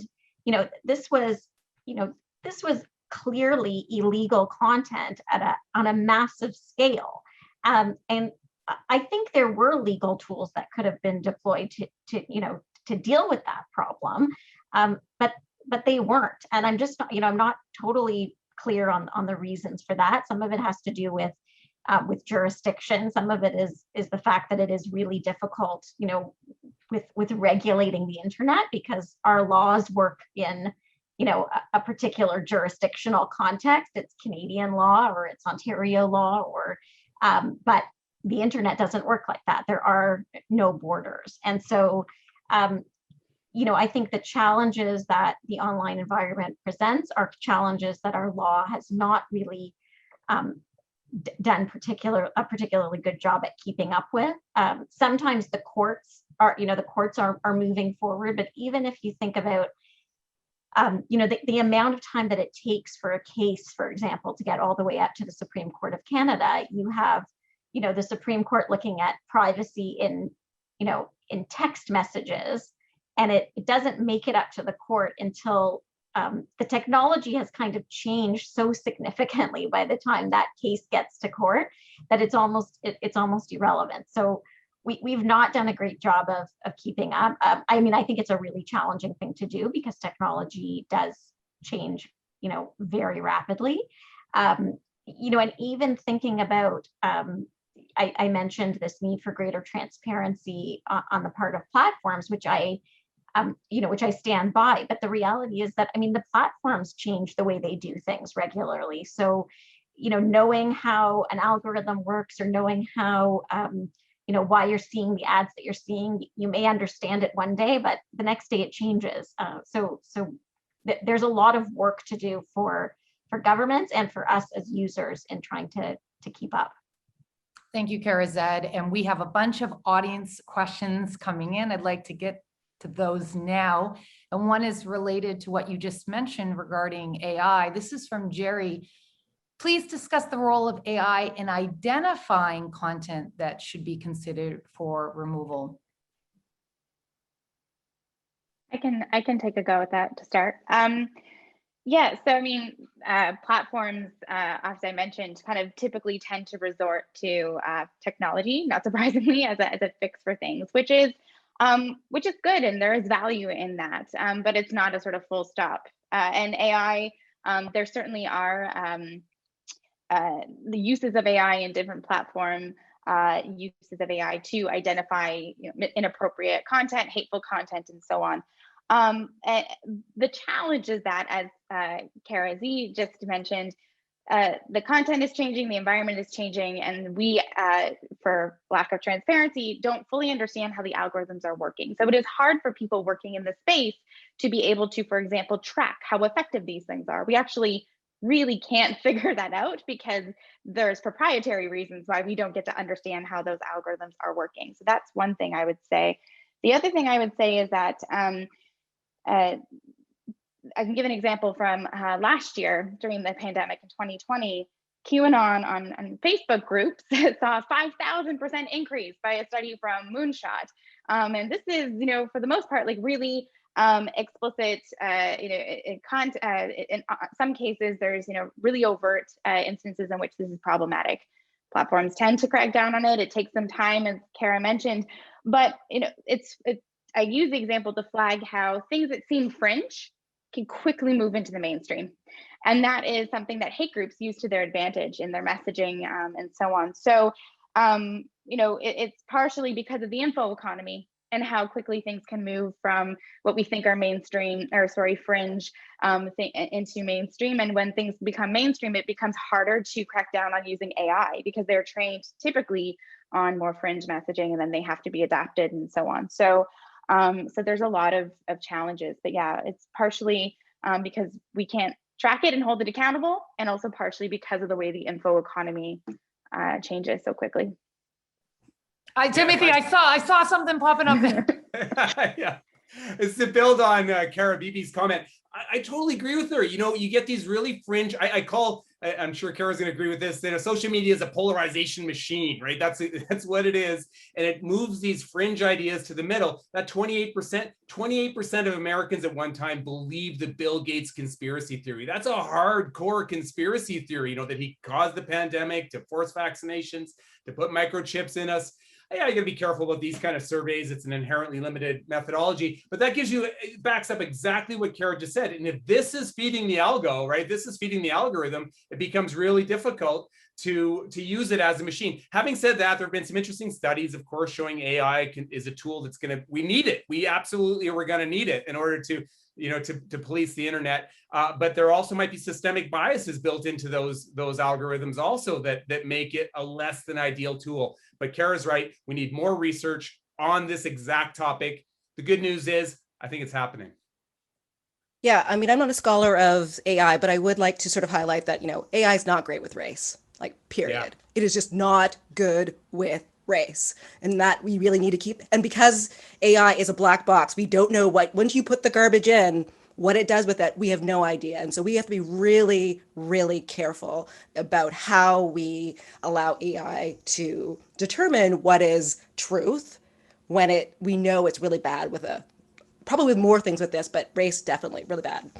[SPEAKER 5] this was clearly illegal content on a massive scale, and I think there were legal tools that could have been deployed to deal with that problem, but they weren't. And I'm just I'm not totally clear on the reasons for that. Some of it has to do with jurisdiction. Some of it is the fact that it is really difficult, with regulating the internet, because our laws work in, a particular jurisdictional context. It's Canadian law or it's Ontario law, but the internet doesn't work like that. There are no borders. And so, I think the challenges that the online environment presents are challenges that our law has not really done a particularly good job at keeping up with. Sometimes the courts are moving forward, but even if you think about the amount of time that it takes for a case, for example, to get all the way up to the Supreme Court of Canada, you have, the Supreme Court looking at privacy in text messages, and it doesn't make it up to the court until the technology has kind of changed so significantly by the time that case gets to court that it's almost irrelevant. So we've not done a great job of keeping up. I mean, I think it's a really challenging thing to do because technology does change, very rapidly. And even thinking about, I mentioned this need for greater transparency on the part of platforms, which I stand by. But the reality is that, the platforms change the way they do things regularly. So, knowing how an algorithm works or knowing how, why you're seeing the ads that you're seeing, you may understand it one day, but the next day it changes. So there's a lot of work to do for governments and for us as users in trying to keep up.
[SPEAKER 1] Thank you, Cara Zed. And we have a bunch of audience questions coming in. I'd like to get to those now. And one is related to what you just mentioned regarding AI. This is from Jerry. Please discuss the role of AI in identifying content that should be considered for removal.
[SPEAKER 3] I can take a go at that to start. Yeah, so platforms, as I mentioned, kind of typically tend to resort to technology, not surprisingly, as a fix for things, which is good, and there is value in that, but it's not a sort of full stop. And AI, there certainly are the uses of AI in different platform uses of AI to identify inappropriate content, hateful content, and so on. The challenge is that, as Cara Z just mentioned, the content is changing, the environment is changing, and we, for lack of transparency, don't fully understand how the algorithms are working. So it is hard for people working in the space to be able to, for example, track how effective these things are. We actually really can't figure that out because there's proprietary reasons why we don't get to understand how those algorithms are working. So that's one thing I would say. The other thing I would say is that I can give an example from last year during the pandemic in 2020. QAnon on Facebook groups saw a 5,000% increase by a study from Moonshot. And this is, for the most part, like really explicit, in some cases, there's, really overt instances in which this is problematic. Platforms tend to crack down on it. It takes some time, as Cara mentioned, but, I use the example to flag how things that seem fringe can quickly move into the mainstream. And that is something that hate groups use to their advantage in their messaging and so on. So, it's partially because of the info economy and how quickly things can move from what we think are fringe into mainstream. And when things become mainstream, it becomes harder to crack down on using AI because they're trained typically on more fringe messaging, and then they have to be adapted and so on. So there's a lot of challenges, but yeah, it's partially because we can't track it and hold it accountable, and also partially because of the way the info economy changes so quickly.
[SPEAKER 1] Timothy, I saw something popping up there.
[SPEAKER 6] Yeah, it's to build on Cara Bibi's comment. I totally agree with her. You get these really fringe, I'm sure Cara's going to agree with this, that social media is a polarization machine, right? That's what it is. And it moves these fringe ideas to the middle. That 28% of Americans at one time believed the Bill Gates conspiracy theory. That's a hardcore conspiracy theory, that he caused the pandemic, to force vaccinations, to put microchips in us. Yeah, you gotta be careful about these kind of surveys. It's an inherently limited methodology, but that backs up exactly what Cara just said. And if this is feeding the algo, right, this is feeding the algorithm, it becomes really difficult to use it as a machine. Having said that, there have been some interesting studies, of course, showing AI is a tool we need it. We absolutely are going to need it in order to police the internet. But there also might be systemic biases built into those algorithms also that make it a less than ideal tool. But Cara's right. We need more research on this exact topic. The good news is, I think it's happening.
[SPEAKER 4] Yeah, I'm not a scholar of AI, but I would like to sort of highlight that, AI is not great with race. like period.
[SPEAKER 6] Yeah.
[SPEAKER 4] It is just not good with race, and that we really need to keep. And because AI is a black box, we don't know what, once you put the garbage in, what it does with it, we have no idea. And so we have to be really, really careful about how we allow AI to determine what is truth when we know it's really bad with probably with more things with this, but race definitely really bad.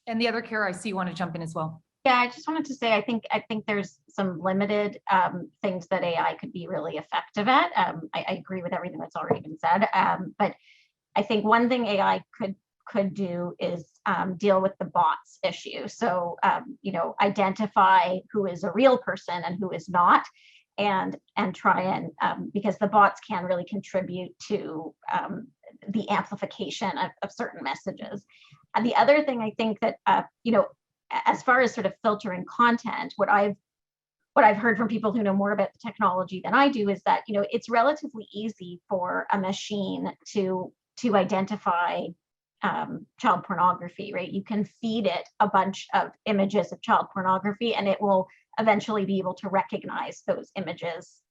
[SPEAKER 1] And the other Cara, I see you want to jump in as well.
[SPEAKER 5] Yeah, I just wanted to say, I think there's some limited things that AI could be really effective at. I agree with everything that's already been said, but I think one thing AI could do is deal with the bots issue. So, identify who is a real person and who is not, and try and, because the bots can really contribute to the amplification of certain messages. And the other thing I think that, as far as sort of filtering content, what I've heard from people who know more about the technology than I do is that, it's relatively easy for a machine to identify child pornography, right? You can feed it a bunch of images of child pornography and it will eventually be able to recognize those images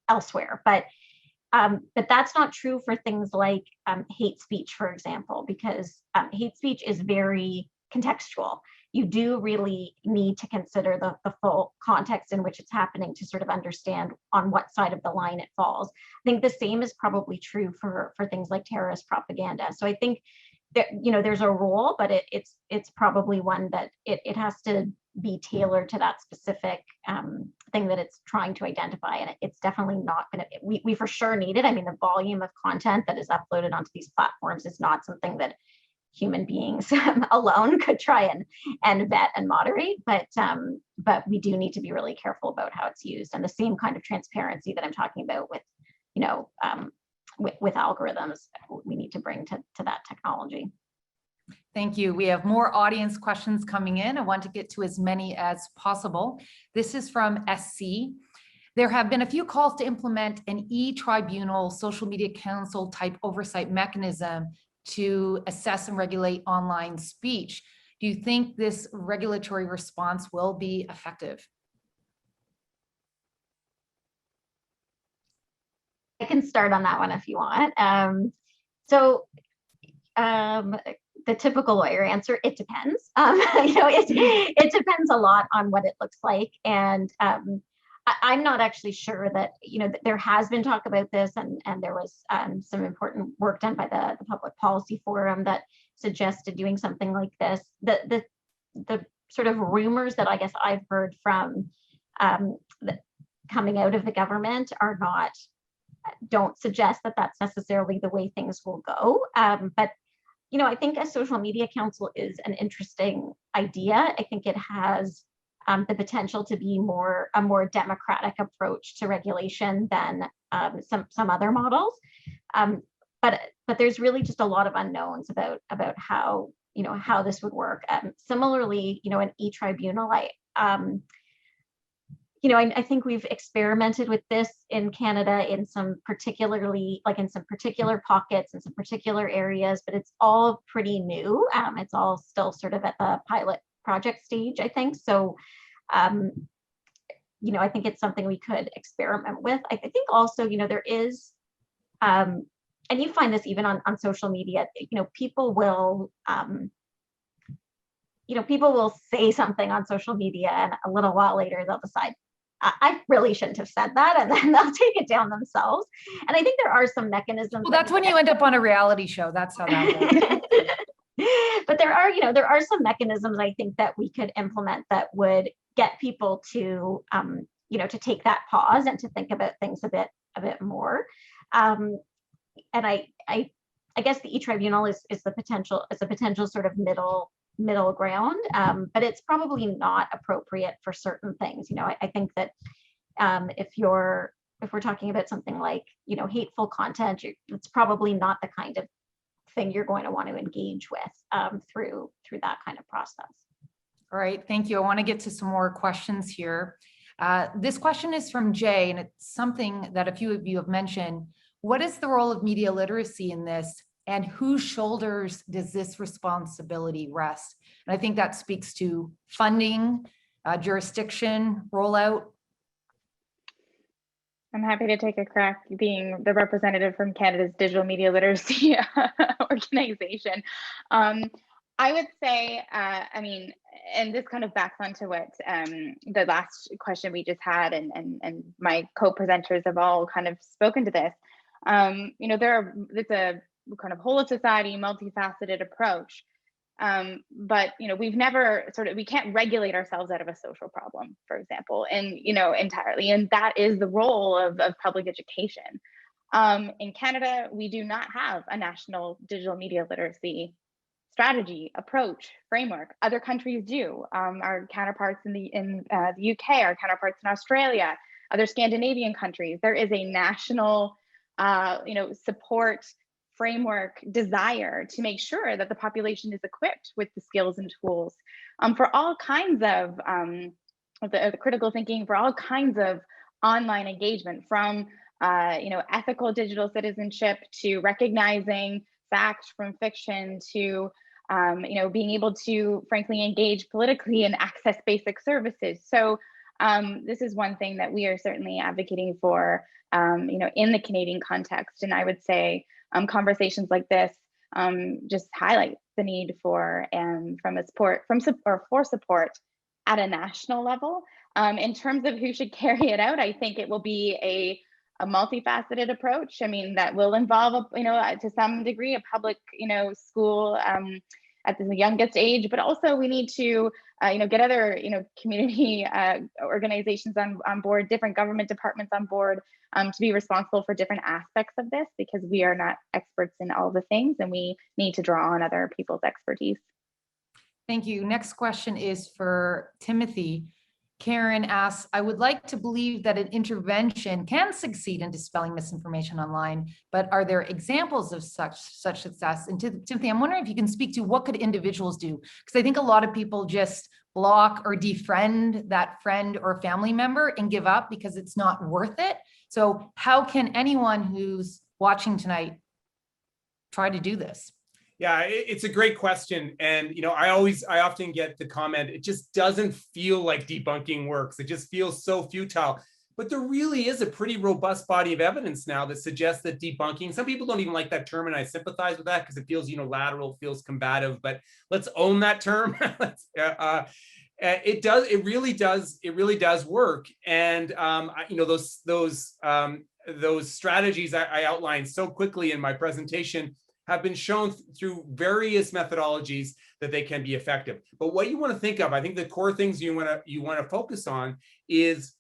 [SPEAKER 5] elsewhere. But that's not true for things like hate speech, for example, because hate speech is very contextual. You do really need to consider the full context in which it's happening to sort of understand on what side of the line it falls. I think the same is probably true for things like terrorist propaganda. So I think that, there's a role, but it's probably one that it has to be tailored to that specific thing that it's trying to identify. And it's definitely not going to, we for sure need it. I mean, the volume of content that is uploaded onto these platforms is not something that human beings alone could try and vet and moderate, but we do need to be really careful about how it's used, and the same kind of transparency that I'm talking about with, with algorithms, we need to bring to that technology.
[SPEAKER 1] Thank you. We have more audience questions coming in. I want to get to as many as possible. This is from SC. There have been a few calls to implement an e-tribunal social media council type oversight mechanism to assess and regulate online speech. Do you think this regulatory response will be effective?
[SPEAKER 5] I can start on that one if you want. The typical lawyer answer, it depends. It depends a lot on what it looks like. And I'm not actually sure that, that there has been talk about this, and there was some important work done by the Public Policy Forum that suggested doing something like this. The sort of rumors that I guess I've heard from coming out of the government don't suggest that that's necessarily the way things will go. But I think a social media council is an interesting idea. I think it has the potential to be a more democratic approach to regulation than some other models. But there's really just a lot of unknowns about how this would work. Similarly, an e-tribunal, I think we've experimented with this in Canada in some particular pockets and some particular areas, but it's all pretty new. It's all still sort of at the pilot project stage, I think. So, I think it's something we could experiment with. I think also, there is, and you find this even on social media, people will say something on social media, and a little while later they'll decide, I really shouldn't have said that, and then they'll take it down themselves. And I think there are some mechanisms.
[SPEAKER 1] Well, that's when you end up on a reality show. That's how that works.
[SPEAKER 5] But there are some mechanisms I think that we could implement that would get people to to take that pause and to think about things a bit more. And I guess the e-tribunal is a potential sort of middle ground, but it's probably not appropriate for certain things. I think that if we're talking about something like hateful content, it's probably not the kind of thing you're going to want to engage with through that kind of process.
[SPEAKER 1] All right, thank you. I want to get to some more questions here. This question is from Jay, and it's something that a few of you have mentioned. What is the role of media literacy in this, and whose shoulders does this responsibility rest? And I think that speaks to funding, jurisdiction rollout?
[SPEAKER 3] I'm happy to take a crack being the representative from Canada's Digital Media Literacy organization. I would say, I mean, and this kind of backs onto what the last question we just had, and my co-presenters have all kind of spoken to this. You know, it's a kind of whole of society, multifaceted approach. But you know, we can't regulate ourselves out of a social problem, for example, and you know, entirely, and that is the role of public education. In Canada, we do not have a national digital media literacy strategy, approach, framework. Other countries do. Our counterparts in the UK, our counterparts in Australia, other Scandinavian countries. There is a national, you know, support framework desire to make sure that the population is equipped with the skills and tools for all kinds of the critical thinking, for all kinds of online engagement, from you know, ethical digital citizenship to recognizing fact from fiction to you know, being able to frankly engage politically and access basic services. So this is one thing that we are certainly advocating for, you know, in the Canadian context. And I would say conversations like this just highlight the need for support at a national level. In terms of who should carry it out, I think it will be a multifaceted approach. I mean, that will involve, you know, to some degree, a public, you know, school at the youngest age, but also we need to, you know, get other, you know, community organizations on board, different government departments on board to be responsible for different aspects of this, because we are not experts in all the things and we need to draw on other people's expertise.
[SPEAKER 1] Thank you. Next question is for Timothy. Karen asks, I would like to believe that an intervention can succeed in dispelling misinformation online, but are there examples of such success? And Timothy, I'm wondering if you can speak to what could individuals do? Because I think a lot of people just block or defriend that friend or family member and give up because it's not worth it. So how can anyone who's watching tonight try to do this?
[SPEAKER 6] Yeah, it's a great question. And, you know, I often get the comment, it just doesn't feel like debunking works. It just feels so futile. But there really is a pretty robust body of evidence now that suggests that debunking, some people don't even like that term, and I sympathize with that because it feels unilateral, feels combative, but let's own that term. It really does work. And, you know, those strategies I outlined so quickly in my presentation have been shown through various methodologies that they can be effective. But what you want to think of, I think the core things you want to focus on is,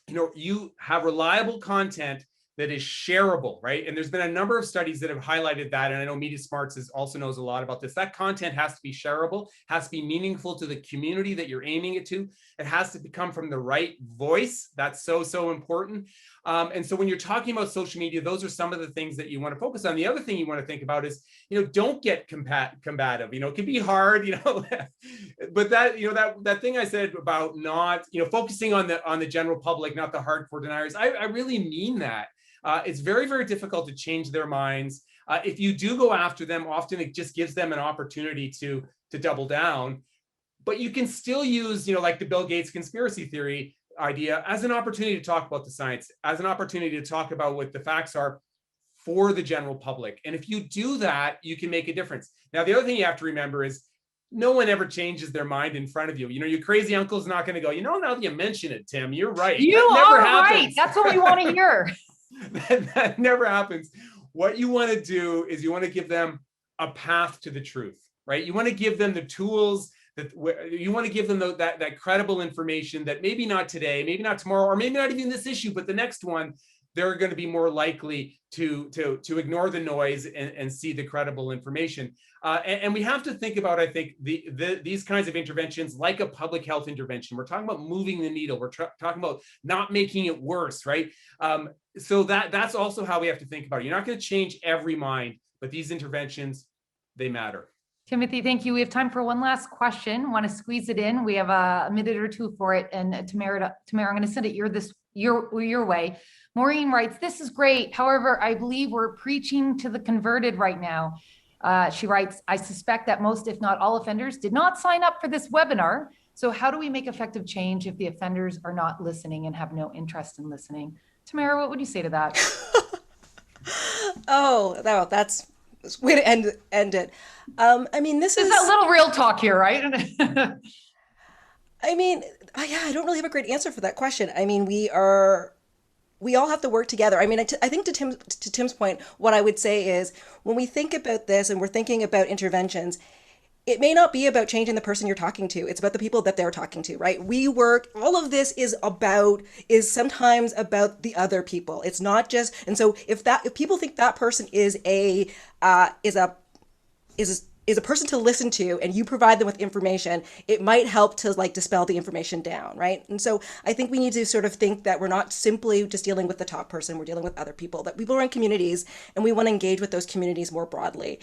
[SPEAKER 6] you know, you have reliable content that is shareable, right? And there's been a number of studies that have highlighted that. And I know MediaSmarts also knows a lot about this. That content has to be shareable, has to be meaningful to the community that you're aiming it to. It has to come from the right voice. That's so important. And so when you're talking about social media, those are some of the things that you want to focus on. The other thing you want to think about is, you know, don't get combative. You know, it can be hard, you know, but that, you know, that thing I said about not, you know, focusing on the general public, not the hardcore deniers. I really mean that. It's very difficult to change their minds. If you do go after them, often it just gives them an opportunity to double down. But you can still use, you know, like the Bill Gates conspiracy theory idea as an opportunity to talk about the science, as an opportunity to talk about what the facts are for the general public. And if you do that, you can make a difference. Now, the other thing you have to remember is no one ever changes their mind in front of you. You know, your crazy uncle's not going to go, you know, now that you mention it, Tim, you're right.
[SPEAKER 1] You are right. That's what we want to hear.
[SPEAKER 6] That never happens. What you want to do is you want to give them a path to the truth, right? You want to give them the tools that you want to give them that credible information that maybe not today, maybe not tomorrow, or maybe not even this issue, but the next one, they're going to be more likely to ignore the noise and see the credible information. And we have to think about, I think, these kinds of interventions like a public health intervention. We're talking about moving the needle. We're talking about not making it worse, right? So that's also how we have to think about it. You're not going to change every mind, but these interventions, they matter.
[SPEAKER 1] Timothy, thank you. We have time for one last question. Want to squeeze it in? We have a minute or two for it. And Tamara, I'm going to send it your way. Maureen writes, this is great. However, I believe we're preaching to the converted right now. She writes, I suspect that most, if not all, offenders did not sign up for this webinar. So how do we make effective change if the offenders are not listening and have no interest in listening? Tamara, what would you say to that?
[SPEAKER 4] Oh, no, that's a way to end it. I mean, this
[SPEAKER 1] There's
[SPEAKER 4] is
[SPEAKER 1] a little real talk here, right?
[SPEAKER 4] I mean, yeah, I don't really have a great answer for that question. I mean, we all have to work together. I mean, I think to Tim's point, what I would say is when we think about this and we're thinking about interventions, it may not be about changing the person you're talking to. It's about the people that they're talking to, right? All of this is sometimes about the other people. It's not just, and so if people think that person is a person to listen to and you provide them with information, it might help to like dispel the information down, right? And so I think we need to sort of think that we're not simply just dealing with the top person, we're dealing with other people, that people are in communities and we want to engage with those communities more broadly.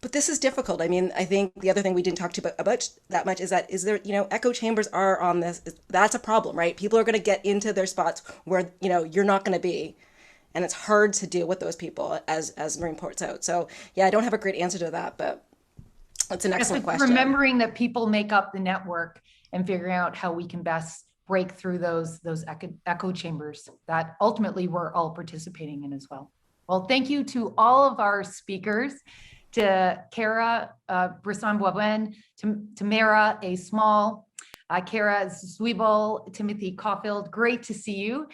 [SPEAKER 4] But this is difficult. I mean, I think the other thing we didn't talk about that much is there, echo chambers are on this. That's a problem, right? People are going to get into their spots where, you're not going to be. And it's hard to deal with those people, as Maureen points out. So, yeah, I don't have a great answer to that, but it's an excellent question.
[SPEAKER 1] Remembering that people make up the network and figuring out how we can best break through those echo chambers that ultimately we're all participating in as well. Well, thank you to all of our speakers, to Cara Brisson-Boivin, Tamara A. Cara Zwibel, Timothy Caulfield. Great to see you.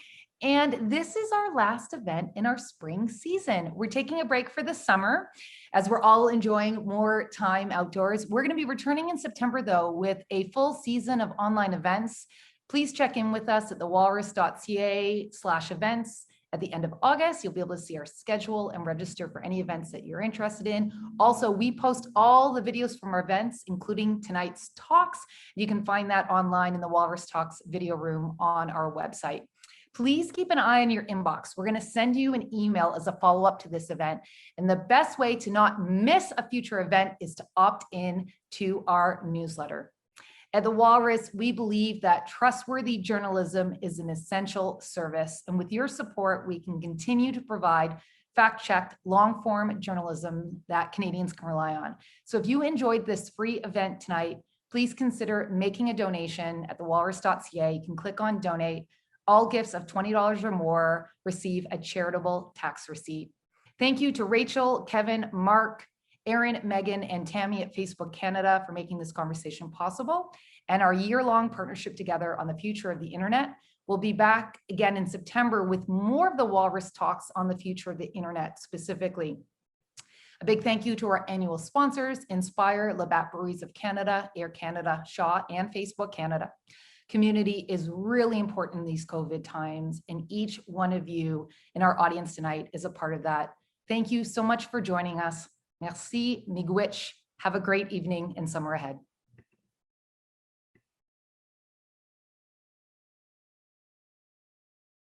[SPEAKER 1] And this is our last event in our spring season. We're taking a break for the summer as we're all enjoying more time outdoors. We're going to be returning in September, though, with a full season of online events. Please check in with us at thewalrus.ca/events. At the end of August, you'll be able to see our schedule and register for any events that you're interested in. Also, we post all the videos from our events, including tonight's talks. You can find that online in the Walrus Talks video room on our website. Please keep an eye on your inbox. We're going to send you an email as a follow-up to this event. And the best way to not miss a future event is to opt in to our newsletter. At the Walrus, we believe that trustworthy journalism is an essential service. And with your support, we can continue to provide fact-checked, long-form journalism that Canadians can rely on. So if you enjoyed this free event tonight, please consider making a donation at thewalrus.ca. You can click on donate. All gifts of $20 or more receive a charitable tax receipt. Thank you to Rachel, Kevin, Mark, Aaron, Megan, and Tammy at Facebook Canada for making this conversation possible, and our year-long partnership together on the future of the internet. We'll be back again in September with more of the Walrus Talks on the future of the internet specifically. A big thank you to our annual sponsors, Inspire, Labatt Breweries of Canada, Air Canada, Shaw, and Facebook Canada. Community is really important in these COVID times, and each one of you in our audience tonight is a part of that. Thank you so much for joining us. Merci, miigwech. Have a great evening and summer ahead.